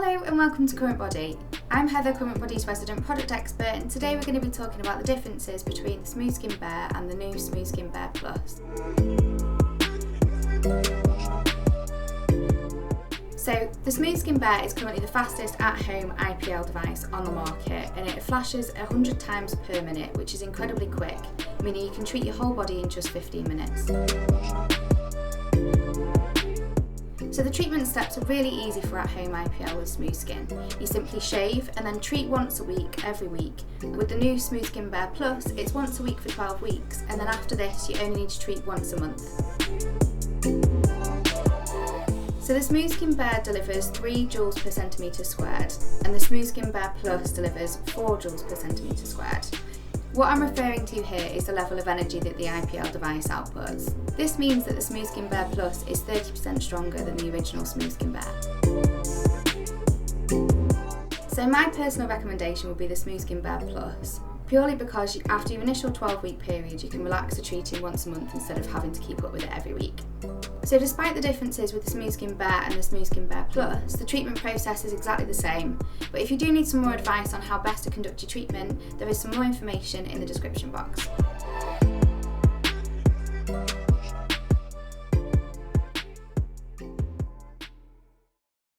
Hello and welcome to CURRENTBODY. I'm Heather, CURRENTBODY's resident product expert, and today we're going to be talking about the differences between the SmoothSkin Bare and the new SmoothSkin Bare Plus. So the SmoothSkin Bare is currently the fastest at-home IPL device on the market, and it flashes 100 times per minute, which is incredibly quick, meaning you can treat your whole body in just 15 minutes. So the treatment steps are really easy for at-home IPL with SmoothSkin. You simply shave and then treat once a week, every week. With the new SmoothSkin Bare Plus, it's once a week for 12 weeks, and then after this you only need to treat once a month. So the SmoothSkin Bare delivers 3 joules per centimetre squared, and the SmoothSkin Bare Plus delivers 4 joules per centimetre squared. What I'm referring to here is the level of energy that the IPL device outputs. This means that the SmoothSkin Bare Plus is 30% stronger than the original SmoothSkin Bare. So my personal recommendation would be the SmoothSkin Bare Plus, purely because after your initial 12-week period you can relax to treating once a month instead of having to keep up with it every week. So despite the differences with the SmoothSkin Bare and the SmoothSkin Bare Plus, the treatment process is exactly the same, but if you do need some more advice on how best to conduct your treatment, there is some more information in the description box.